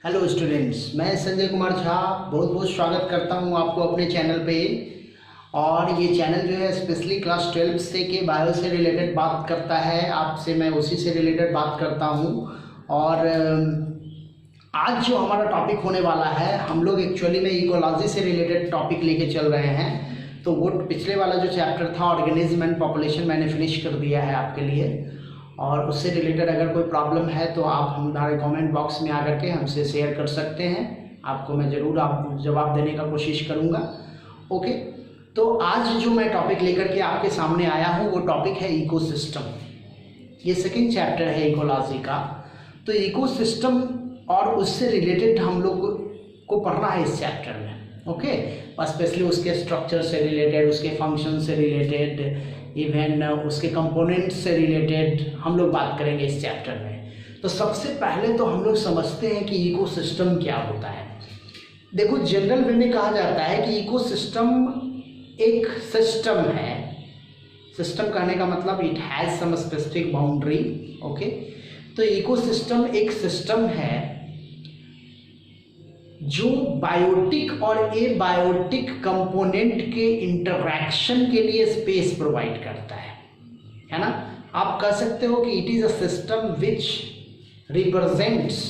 Hello students, मैं संजय कुमार झा बहुत बहुत स्वागत करता हूं आपको अपने चैनल पे। और ये चैनल जो है स्पेशली क्लास 12 से के बायो से रिलेटेड बात करता है। आपसे मैं उसी से रिलेटेड बात करता हूं। और आज जो हमारा टॉपिक होने वाला है, हम लोग एक्चुअली में इकोलॉजी से रिलेटेड टॉपिक लेके चल रहे हैं। तो वो पिछले वाला जो चैप्टर था ऑर्गेनिज्म एंड पॉपुलेशन, मैंने फिनिश कर दिया है आपके लिए। और उससे रिलेटेड अगर कोई प्रॉब्लम है तो आप हमारे कमेंट बॉक्स में आकर के हमसे शेयर कर सकते हैं। आपको मैं ज़रूर जवाब देने का कोशिश करूँगा। ओके, तो आज जो मैं टॉपिक लेकर के आपके सामने आया हूँ वो टॉपिक है इकोसिस्टम। ये सेकंड चैप्टर है इकोलॉजी का। तो इकोसिस्टम और उससे रिलेटेड हम लोग को पढ़ना है इस चैप्टर में। ओके, स्पेशली उसके स्ट्रक्चर से रिलेटेड, उसके फंक्शन से रिलेटेड, इवन उसके कंपोनेंट्स से रिलेटेड हम लोग बात करेंगे इस चैप्टर में। तो सबसे पहले तो हम लोग समझते हैं कि इकोसिस्टम क्या होता है। देखो, जनरल वे में कहा जाता है कि इकोसिस्टम एक सिस्टम है। सिस्टम कहने का मतलब it has some specific boundary. Okay, तो इकोसिस्टम एक सिस्टम है जो बायोटिक और एबायोटिक कंपोनेंट के इंटरैक्शन के लिए स्पेस प्रोवाइड करता है ना। आप कह सकते हो कि it is a system which represents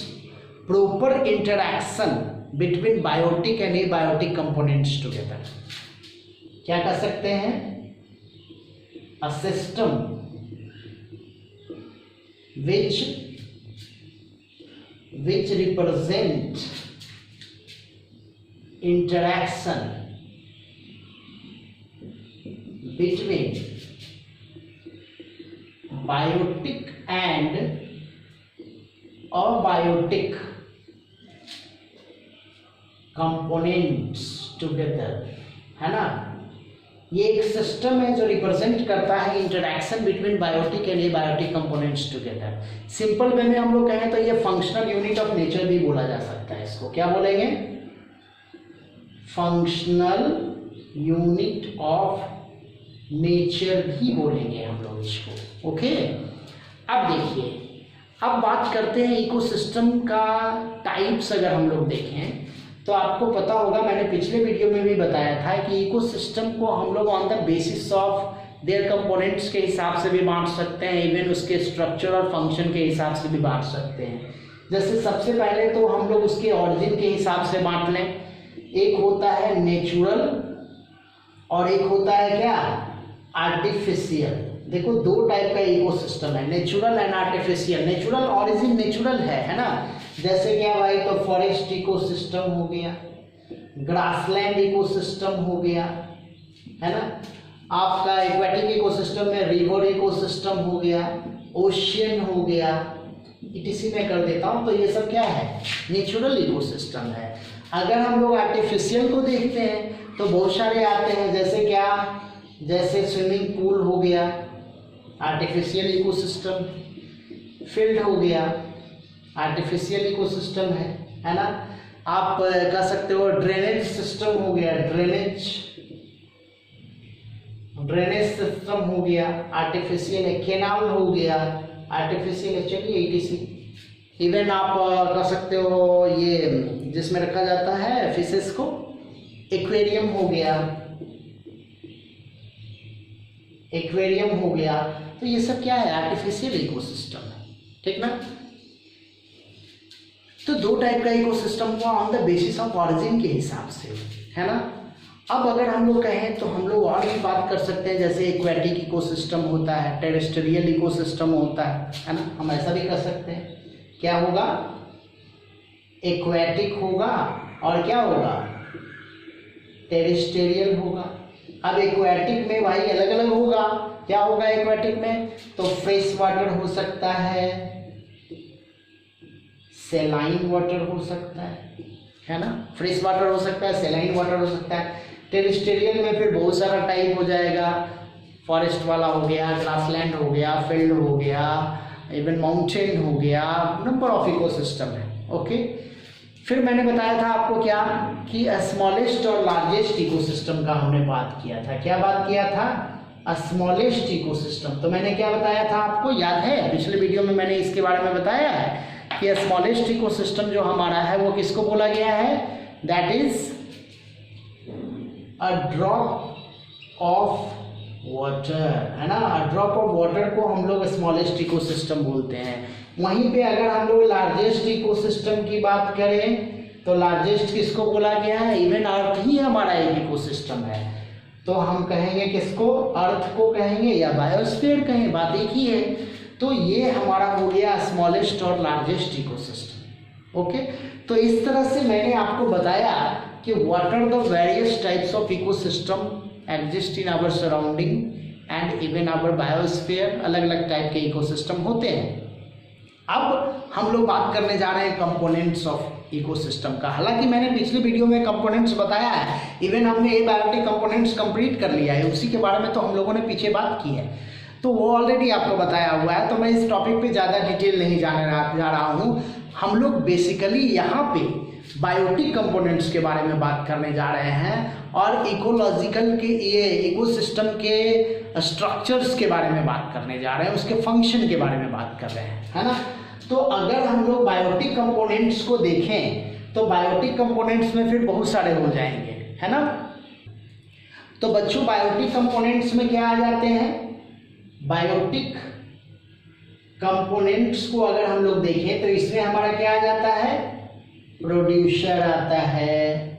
proper interaction between biotic and abiotic components together. क्या कह सकते हैं? A system which represent interaction between biotic and abiotic components together, है ना। ये एक सिस्टम है जो रिप्रेजेंट करता है interaction between biotic and abiotic components together. Simple way में हम लोग कहें तो ये फंक्शनल यूनिट ऑफ नेचर भी बोला जा सकता है। इसको क्या बोलेंगे? फंक्शनल यूनिट ऑफ नेचर भी बोलेंगे हम लोग इसको। ओके, अब देखिए, अब बात करते हैं इकोसिस्टम का टाइप्स। अगर हम लोग देखें तो आपको पता होगा, मैंने पिछले वीडियो में भी बताया था कि इकोसिस्टम को हम लोग on the basis of their components के हिसाब से भी बांट सकते हैं, इवन उसके स्ट्रक्चर और फंक्शन के हिसाब से भी बांट सकते हैं। जैसे सबसे पहले तो हम लोग उसके ऑरिजिन के हिसाब से बांट लें। एक होता है नेचुरल और एक होता है क्या? आर्टिफिशियल। देखो, दो टाइप का इकोसिस्टम है, natural and artificial. Natural origin natural है ना। जैसे क्या भाई, तो फॉरेस्ट इकोसिस्टम हो गया, ग्रासलैंड इकोसिस्टम हो गया, है ना। आपका एक्वेटिक इकोसिस्टम में रिवर इकोसिस्टम हो गया, ओशियन हो गया, इसी में कर देता हूँ। तो ये सब क्या है? नेचुरल इकोसिस्टम है। अगर हम लोग आर्टिफिशियल को देखते हैं तो बहुत सारे आते हैं। जैसे क्या? जैसे स्विमिंग पूल हो गया, आर्टिफिशियल इकोसिस्टम। फील्ड हो गया, आर्टिफिशियल इकोसिस्टम है ना। आप कह सकते हो ड्रेनेज सिस्टम हो गया, ड्रेनेज सिस्टम हो गया, आर्टिफिशियल है। केनाल हो गया, आर्टिफिशियल है। चलिए ETC। इवन आप कह सकते हो ये जिसमें रखा जाता है फिशेस को, एक्वेरियम हो गया, एक्वेरियम हो गया। तो ये सब क्या है? आर्टिफिशियल इकोसिस्टम है, ठीक ना। तो दो टाइप का इकोसिस्टम हुआ on the basis of origin के हिसाब से, है ना। अब अगर हम लोग कहें तो हम लोग और भी बात कर सकते हैं। जैसे एक्वेटिक इकोसिस्टम होता है, टेरेस्ट्रियल इकोसिस्टम होता है ना। हम ऐसा भी कर सकते हैं। क्या होगा? एक्वेटिक होगा और क्या होगा? टेरेस्ट्रियल होगा। अब एक्वेटिक में भाई अलग अलग होगा। क्या होगा एक्वेटिक में? तो फ्रेश वाटर हो सकता है, सेलाइन वाटर हो सकता है ना। फ्रेश वाटर हो सकता है, सेलाइन वाटर हो सकता है। टेरेस्ट्रियल में फिर बहुत सारा टाइप हो जाएगा। फॉरेस्ट वाला हो गया, ग्रासलैंड हो गया, फील्ड हो गया, इवन माउंटेन हो गया, नंबर ऑफ इकोसिस्टम है। ओके, फिर मैंने बताया था आपको क्या कि स्मॉलेस्ट और लार्जेस्ट इकोसिस्टम का हमने बात किया था। क्या बात किया था? Smallest ecosystem. तो मैंने क्या बताया था आपको याद है? पिछले वीडियो में मैंने इसके बारे में बताया है कि स्मॉलेस्ट इकोसिस्टम जो हमारा है वो किसको बोला गया है, that is a drop of water, है ना। अ ड्रॉप ऑफ वाटर को हम लोग स्मॉलेस्ट इकोसिस्टम बोलते हैं। वहीं पे अगर हम लोग लार्जेस्ट इकोसिस्टम की बात करें तो लार्जेस्ट किसको बोला गया है, इवन अर्थ ही हमारा एक इकोसिस्टम है, तो हम कहेंगे किसको, अर्थ को कहेंगे या बायोस्फीयर कहें, बात एक ही है। तो ये हमारा हो गया स्मॉलेस्ट और लार्जेस्ट इकोसिस्टम। ओके, तो इस तरह से मैंने आपको बताया कि what are the various types of ecosystem exist in our surrounding and even our biosphere. अलग अलग टाइप के इकोसिस्टम होते हैं। अब हम लोग बात करने जा रहे हैं कंपोनेंट्स ऑफ इकोसिस्टम का। हालांकि मैंने पिछले वीडियो में कंपोनेंट्स बताया है, इवन हमने एबायोटिक कंपोनेंट्स कंप्लीट कर लिया है, उसी के बारे में तो हम लोगों ने पीछे बात की है, तो वो ऑलरेडी आपको बताया हुआ है, तो मैं इस टॉपिक पे ज़्यादा डिटेल नहीं जा रहा हूँ। हम लोग बेसिकली यहाँ पे बायोटिक कंपोनेंट्स के बारे में बात करने जा रहे हैं और इकोलॉजिकल के ये इकोसिस्टम के स्ट्रक्चर्स के बारे में बात करने जा रहे हैं, उसके फंक्शन के बारे में बात कर रहे हैं, है ना। तो अगर हम लोग बायोटिक कंपोनेंट्स को देखें तो बायोटिक कंपोनेंट्स में फिर बहुत सारे हो जाएंगे, है ना। तो बच्चों बायोटिक कंपोनेंट्स में क्या आ जाते हैं, बायोटिक कंपोनेंट्स को अगर हम लोग देखें तो इसमें हमारा क्या आ जाता है, प्रोड्यूसर आता है,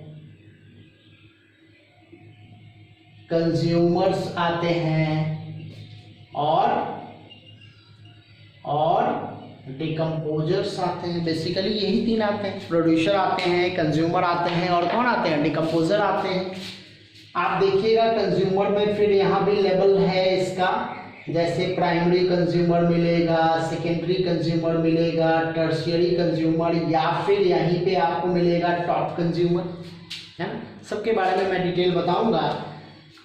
कंज्यूमर्स आते हैं और डिकम्पोजर्स आते हैं। बेसिकली यही तीन आते हैं, प्रोड्यूसर आते हैं, कंज्यूमर आते हैं और कौन आते हैं, डिकम्पोजर आते हैं। आप देखिएगा कंज्यूमर में फिर यहाँ भी लेवल है इसका, जैसे प्राइमरी कंज्यूमर मिलेगा, सेकेंडरी कंज्यूमर मिलेगा, टर्शियरी कंज्यूमर, या फिर यहीं पे आपको मिलेगा टॉप कंज्यूमर, है ना। सबके बारे में मैं डिटेल बताऊंगा।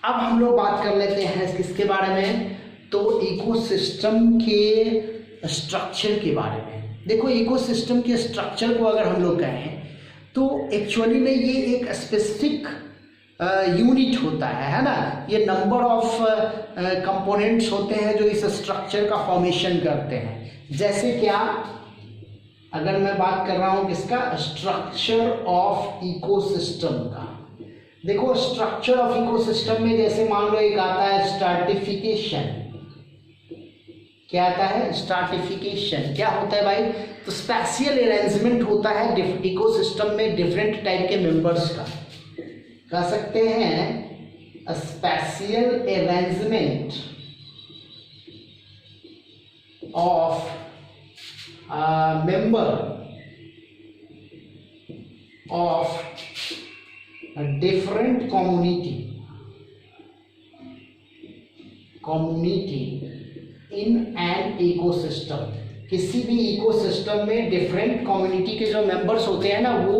अब हम लोग बात कर लेते हैं किसके बारे में, तो इकोसिस्टम के स्ट्रक्चर के बारे में। देखो इकोसिस्टम के स्ट्रक्चर को अगर हम लोग कहें तो एक्चुअली में ये एक स्पेसिफिक यूनिट होता है ना। ये नंबर ऑफ कंपोनेंट्स होते हैं जो इस स्ट्रक्चर का फॉर्मेशन करते हैं। जैसे क्या, अगर मैं बात कर रहा हूँ किसका, स्ट्रक्चर ऑफ इकोसिस्टम का। देखो स्ट्रक्चर ऑफ इकोसिस्टम में जैसे मान लो एक आता है स्ट्रैटिफिकेशन। क्या आता है, स्ट्रैटिफिकेशन। क्या होता है भाई, तो स्पेशियल अरेंजमेंट होता है इकोसिस्टम में डिफरेंट टाइप के मेंबर्स का, कह सकते हैं spatial arrangement of member of different community in an ecosystem. किसी भी इकोसिस्टम में डिफरेंट कम्युनिटी के जो मेंबर्स होते हैं ना वो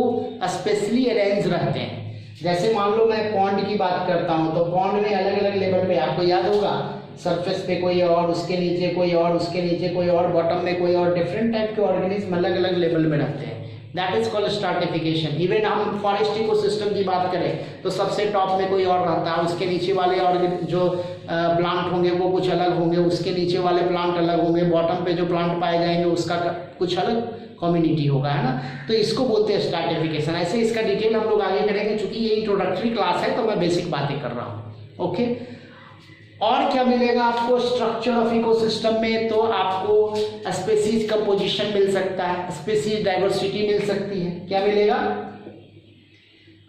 स्पेशली अरेंज रहते हैं। जैसे मान लो मैं पॉन्ड की बात करता हूँ तो पॉन्ड में अलग अलग लेवल पे, आपको याद होगा, सरफेस पे कोई और, उसके नीचे कोई और, उसके नीचे कोई और, बॉटम में कोई और, डिफरेंट टाइप के ऑर्गेनिज्म अलग अलग लेवल में रहते हैं। That is called stratification. Even हम फॉरेस्ट इकोसिस्टम की बात करें तो सबसे टॉप में कोई और रहता है, उसके नीचे वाले और जो प्लांट होंगे वो कुछ अलग होंगे, उसके नीचे वाले प्लांट अलग होंगे, बॉटम पे जो प्लांट पाए जाएंगे उसका कुछ अलग कम्युनिटी होगा, है ना। तो इसको बोलते हैं स्ट्रैटिफिकेशन। ऐसे इसका डिटेल हम लोग आगे करेंगे, क्योंकि ये इंट्रोडक्टरी क्लास है तो मैं बेसिक बातें कर रहा हूँ। ओके, और क्या मिलेगा आपको स्ट्रक्चर ऑफ इकोसिस्टम में, तो आपको स्पीसीज कंपोजिशन मिल सकता है, स्पीसीज डाइवर्सिटी मिल सकती है। क्या मिलेगा,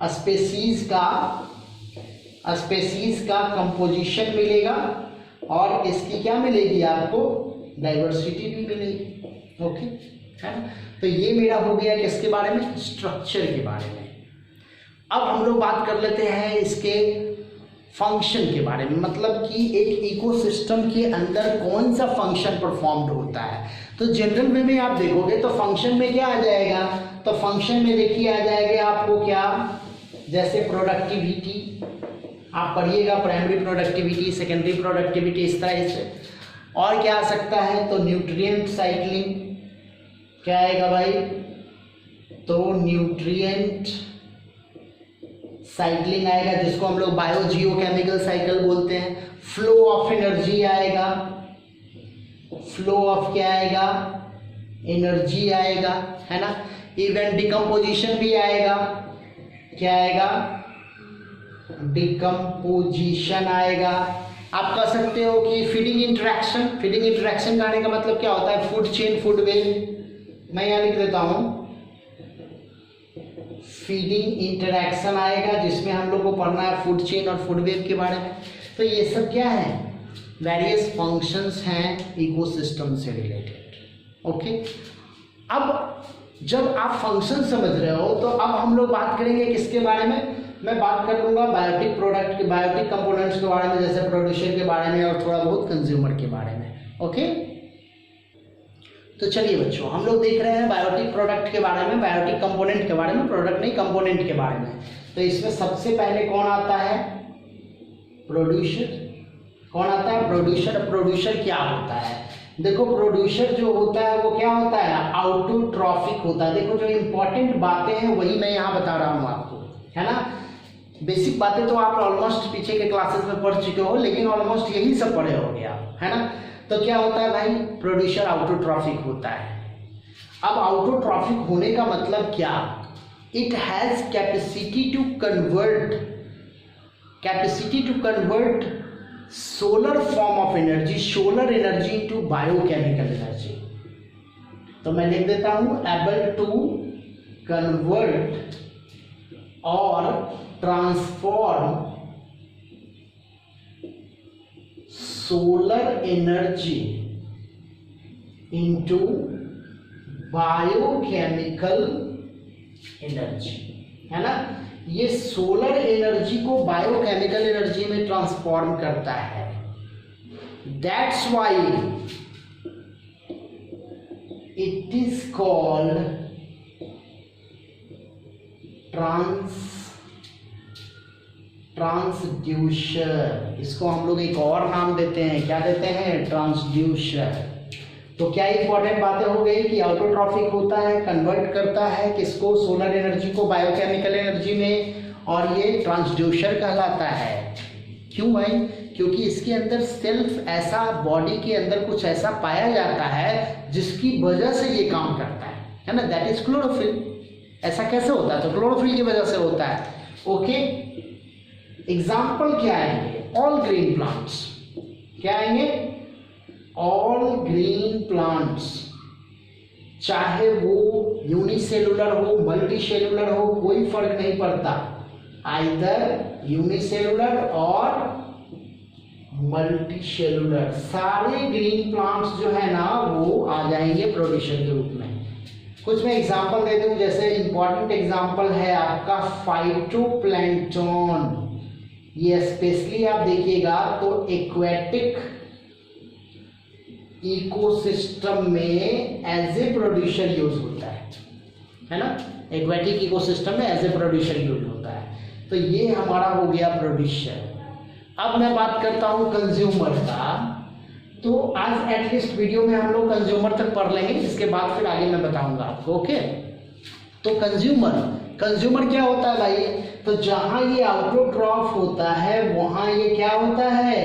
स्पीसीज का कंपोजिशन मिलेगा और इसकी क्या मिलेगी आपको, डाइवर्सिटी भी मिलेगी। ओके, है ना। तो ये मेरा हो गया किसके बारे में, स्ट्रक्चर के बारे में। अब हम लोग बात कर लेते हैं इसके फंक्शन के बारे में, मतलब कि एक इकोसिस्टम के अंदर कौन सा फंक्शन परफॉर्म्ड होता है। तो जनरल में आप देखोगे तो फंक्शन में क्या आ जाएगा, तो फंक्शन में देखिए आ जाएगा आपको क्या, जैसे प्रोडक्टिविटी आप पढ़िएगा, प्राइमरी प्रोडक्टिविटी, सेकेंडरी प्रोडक्टिविटी, इस तरह से। और क्या आ सकता है, तो न्यूट्रिएंट साइक्लिंग। क्या आएगा भाई, तो न्यूट्रिएंट साइक्लिंग आएगा, जिसको हम लोग बायोजियोकेमिकल साइकिल बोलते हैं। फ्लो ऑफ एनर्जी आएगा, फ्लो ऑफ क्या आएगा, एनर्जी आएगा, है ना। इवन डिकम्पोजिशन भी आएगा, क्या आएगा, डिकम्पोजिशन आएगा। आप कह सकते हो कि फीडिंग इंटरेक्शन, फीडिंग इंटरेक्शन का आने का मतलब क्या होता है, फूड चेन, फूड वेव। मैं यहाँ लिख देता हूँ फीडिंग इंटरेक्शन आएगा, जिसमें हम लोग को पढ़ना है फूड चेन और फूड वेव के बारे में। तो ये सब क्या है, वेरियस फंक्शंस हैं इकोसिस्टम से रिलेटेड। ओके, अब जब आप फंक्शन समझ रहे हो तो अब हम लोग बात करेंगे किसके बारे में, मैं बात कर लूँगा बायोटिक प्रोडक्ट के, बायोटिक कंपोनेंट्स के बारे में, जैसे प्रोड्यूसर के बारे में और थोड़ा बहुत कंज्यूमर के बारे में। ओके, तो चलिए बच्चों, हम लोग देख रहे हैं बायोटिक प्रोडक्ट के बारे में, बायोटिक कंपोनेंट के बारे में, प्रोडक्ट नहीं कंपोनेंट के बारे में। तो इसमें सबसे पहले कौन आता है, प्रोड्यूसर। कौन आता है, प्रोड्यूसर। प्रोड्यूसर क्या होता है, देखो प्रोड्यूसर जो होता है वो क्या होता है, ऑटोट्रॉफिक होता है। देखो जो इंपॉर्टेंट बातें हैं वही मैं यहाँ बता रहा हूँ आपको, है ना। बेसिक बातें तो आप ऑलमोस्ट पीछे के क्लासेस में पढ़ चुके हो, लेकिन ऑलमोस्ट यही सब पढ़े होंगे आप, है ना। तो क्या होता है भाई, प्रोड्यूसर ऑटोट्रॉफिक होता है। अब ऑटोट्रॉफिक होने का मतलब क्या, it has capacity to convert solar form of energy, solar energy into biochemical energy. तो मैं लिख देता हूं एबल टू कन्वर्ट और transform solar energy into biochemical energy, है ना। ये सोलर एनर्जी को बायोकेमिकल एनर्जी में ट्रांसफॉर्म करता है। That's why it is called transducer. इसको हम लोग एक और नाम देते हैं, क्या देते हैं, ट्रांसड्यूसर। तो क्या इंपॉर्टेंट बातें हो गई कि ऑटोट्रॉफिक होता है, कन्वर्ट करता है किसको, सोलर एनर्जी को बायोकेमिकल एनर्जी में, और ये ट्रांसड्यूसर कहलाता है। क्यों भाई, क्योंकि इसके अंदर सेल्फ ऐसा, बॉडी के अंदर कुछ ऐसा पाया जाता है जिसकी वजह से ये काम करता है ना, दैट इज क्लोरोफिल। ऐसा कैसे होता है, तो क्लोरोफिल की वजह से होता है। ओके, एग्जाम्पल क्या आएंगे, ऑल ग्रीन प्लांट्स। क्या आएंगे, ऑल ग्रीन प्लांट्स, चाहे वो यूनिसेलुलर हो, मल्टीसेलुलर हो, कोई फर्क नहीं पड़ता, आइदर यूनिसेलुलर और मल्टीसेलुलर, सारे ग्रीन प्लांट्स जो है ना वो आ जाएंगे प्रोड्यूसर के रूप में। कुछ मैं एग्जांपल दे दूं, जैसे इंपॉर्टेंट एग्जांपल है आपका फाइटोप्लैंक्टन। ये स्पेशली आप देखिएगा तो एक्वेटिक इकोसिस्टम में एज ए प्रोड्यूसर यूज होता है ना, एक्वेटिक इकोसिस्टम में एज ए प्रोड्यूसर यूज होता है। तो ये हमारा हो गया प्रोड्यूसर। अब मैं बात करता हूँ कंज्यूमर का। तो आज एटलीस्ट वीडियो में हम लोग कंज्यूमर तक पढ़ लेंगे, इसके बाद फिर आगे मैं बताऊंगा आपको। ओके, तो कंज्यूमर क्या होता है भाई, तो जहां ये ऑटोट्रॉफ होता है वहां ये क्या होता है,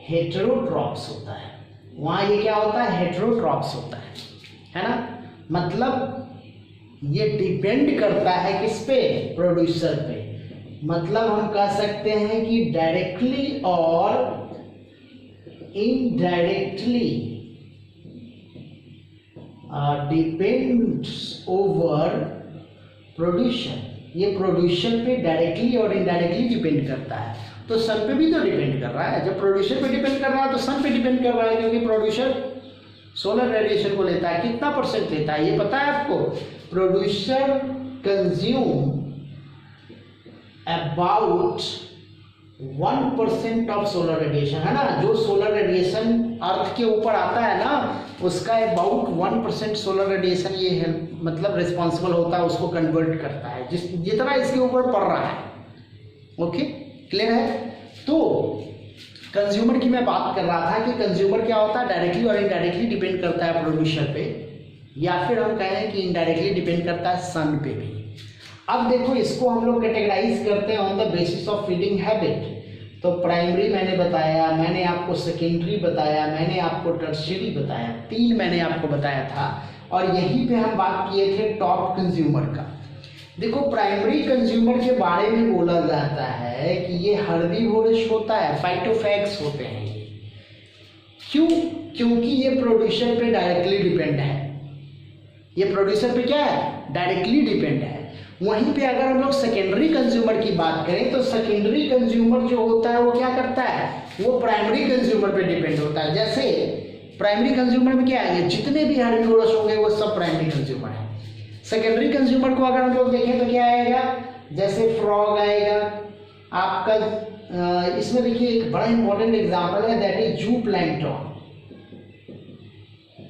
हेटेरोट्रॉप्स होता है। वहां ये क्या होता है, हेटेरोट्रॉप्स होता है ना। मतलब ये डिपेंड करता है किस पे, प्रोड्यूसर पे। मतलब हम कह सकते हैं कि डायरेक्टली और इनडायरेक्टली डिपेंड्स ओवर प्रोड्यूसर। ये प्रोड्यूसर पे डायरेक्टली और इनडायरेक्टली डिपेंड करता है। तो सन पे भी तो डिपेंड कर रहा है, जब प्रोड्यूसर पे डिपेंड कर रहा है तो सन पे डिपेंड कर रहा है, क्योंकि प्रोड्यूसर सोलर रेडिएशन को लेता है। कितना परसेंट लेता है ये पता है आपको, producer consume about 1% of solar radiation, है ना। जो सोलर रेडिएशन अर्थ के ऊपर आता है ना, उसका अबाउट 1% सोलर रेडिएशन ये है, मतलब रिस्पॉन्सिबल होता है, उसको कन्वर्ट करता है जितना इसके ऊपर पड़ रहा है। ओके, क्लियर है। तो कंज्यूमर की मैं बात कर रहा था कि कंज्यूमर क्या होता है, डायरेक्टली और इनडायरेक्टली डिपेंड करता है प्रोड्यूसर पे, या फिर हम कहें कि इनडायरेक्टली डिपेंड करता है सन पे भी। अब देखो इसको हम लोग कैटेगराइज करते हैं on the basis of feeding habit. तो प्राइमरी मैंने बताया, मैंने आपको सेकेंडरी बताया, मैंने आपको टर्शियरी बताया, 3 मैंने आपको बताया था। और यहीं पे हम बात किए थे टॉप कंज्यूमर का। देखो प्राइमरी कंज्यूमर के बारे में बोला जाता है कि ये हर्बीवोरस होता है, फाइटोफैग्स होते हैं ये। क्यों? क्योंकि ये प्रोड्यूसर पे डायरेक्टली डिपेंड है। ये प्रोड्यूसर पे क्या है? डायरेक्टली डिपेंड है। वहीं पे अगर हम लोग सेकेंडरी कंज्यूमर की बात करें तो सेकेंडरी कंज्यूमर जो होता है वो क्या करता है? वो प्राइमरी कंज्यूमर पे डिपेंड होता है। जैसे प्राइमरी कंज्यूमर में क्या आएंगे? जितने भी हर्बीवोरस होंगे वो सब प्राइमरी कंज्यूमर है। सेकेंडरी कंज्यूमर को अगर हम लोग देखें तो क्या आएगा? जैसे फ्रॉग आएगा आपका। इसमें देखिए एक बड़ा इंपॉर्टेंट एग्जांपल है, दैट इज जू प्लैंक्टन।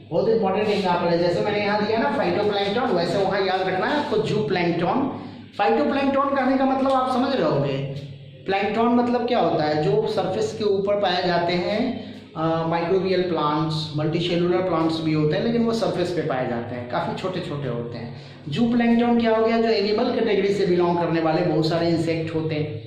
बहुत इंपॉर्टेंट एग्जांपल है। जैसे मैंने यहाँ दिया ना फाइटोप्लैंक्टन, वैसे वहाँ याद रखना है आपको जू प्लैंक्टन। फाइटोप्लैंक्टन कहने का मतलब आप समझ रहे होंगे। प्लैंक्टन मतलब क्या होता है? जो सरफेस के ऊपर पाए जाते हैं। माइक्रोबियल प्लांट्स, मल्टीसेलुलर प्लांट्स भी होते हैं, लेकिन वो सरफेस पे पाए जाते हैं, काफ़ी छोटे छोटे होते हैं। जू प्लैंक्टन क्या हो गया? जो एनिमल कैटेगरी से बिलोंग करने वाले बहुत सारे इंसेक्ट होते हैं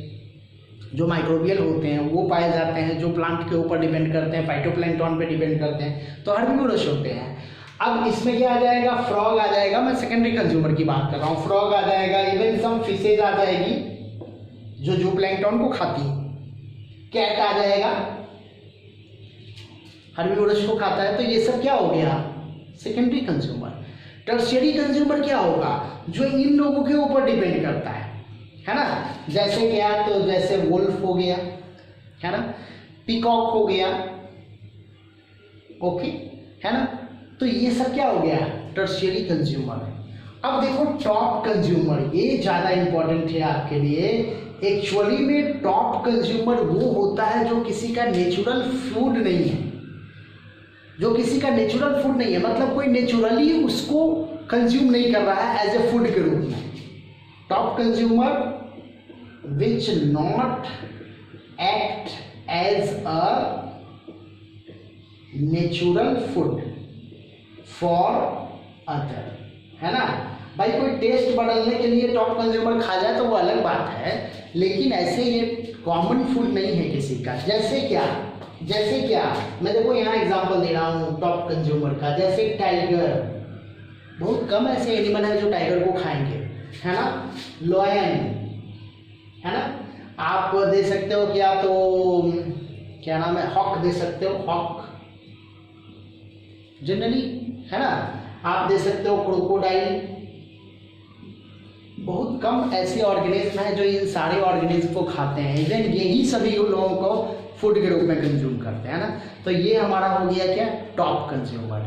जो माइक्रोबियल होते हैं वो पाए जाते हैं, जो प्लांट के ऊपर डिपेंड करते हैं, फाइटोप्लैंक्टन पे डिपेंड करते हैं, तो हर्बीवोरस होते हैं। अब इसमें क्या आ जाएगा? फ्रॉग आ जाएगा। मैं सेकेंडरी कंज्यूमर की बात कर रहा हूँ। फ्रॉग आ जाएगा, इवन सम फिशेज आ जाएगी जो जू प्लैंक्टन को खाती है। कैट आ जाएगा, हर्बीवोरस को खाता है। तो ये सब क्या हो गया? Secondary consumer. टर्शियरी कंज्यूमर क्या होगा? जो इन लोगों के ऊपर डिपेंड करता है ना। जैसे क्या? तो जैसे वुल्फ हो गया, है ना, पीकॉक हो गया, ओके, है ना। तो ये सब क्या हो गया? Tertiary consumer. अब देखो टॉप कंज्यूमर, ये ज़्यादा इंपॉर्टेंट है आपके लिए। एक्चुअली में टॉप कंज्यूमर वो होता है जो किसी का नेचुरल फूड नहीं है, जो किसी का नेचुरल फूड नहीं है, मतलब कोई नेचुरली उसको कंज्यूम नहीं कर रहा है एज ए फूड के रूप में। Top consumer which not act as a natural food for other, है ना भाई। कोई टेस्ट बदलने के लिए टॉप कंज्यूमर खा जाए तो वो अलग बात है, लेकिन ऐसे ये कॉमन फूड नहीं है किसी का। जैसे क्या? जैसे क्या? मैं देखो यहाँ एग्जांपल दे रहा हूँ टॉप कंज्यूमर का। जैसे टाइगर, बहुत कम ऐसे एनिमल है जो टाइगर को खाएंगे, है ना। लॉयन, है ना। आप दे सकते हो क्या? तो क्या नाम है? हॉक दे सकते हो, हॉक जनरली, है ना। आप दे सकते हो क्रोकोडाइल। बहुत कम ऐसे ऑर्गेनिज्म हैं जो इन सारे ऑर्गेनिज्म को खाते हैं। इवन यही सभी लोगों को फूड के रूप में कंज्यूम करते हैं ना। तो ये हमारा हो गया क्या? Top consumer.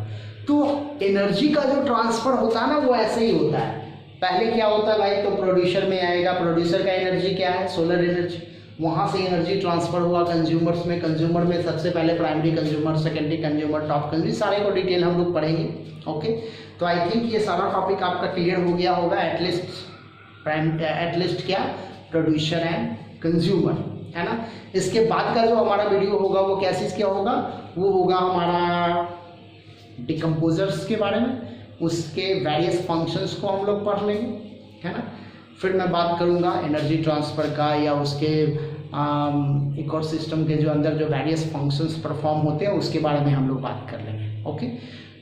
तो एनर्जी का जो ट्रांसफर होता है ना वो ऐसे ही होता है। पहले क्या होता है भाई? तो प्रोड्यूसर में आएगा। प्रोड्यूसर का एनर्जी क्या है? Solar energy. वहाँ से एनर्जी ट्रांसफर हुआ कंज्यूमर्स में। कंज्यूमर में सबसे पहले primary consumer, secondary consumer, top consumer, सारे को डिटेल हम लोग पढ़ेंगे। ओके, तो आई थिंक ये सारा टॉपिक आपका क्लियर हो गया होगा। एटलीस्ट क्या? प्रोड्यूसर एंड कंज्यूमर, है ना। इसके बाद का जो हमारा वीडियो होगा वो क्या चीज़ क्या होगा? वो होगा हमारा डिकम्पोजर्स के बारे में। उसके वेरियस फंक्शंस को हम लोग पढ़ लेंगे, है ना। फिर मैं बात करूँगा एनर्जी ट्रांसफ़र का, या उसके इकोसिस्टम के जो अंदर जो वेरियस फंक्शंस परफॉर्म होते हैं उसके बारे में हम लोग बात कर लेंगे। ओके,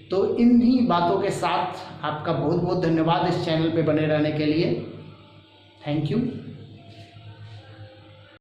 तो इन्हीं बातों के साथ आपका बहुत बहुत धन्यवाद इस चैनल पे बने रहने के लिए। Thank you.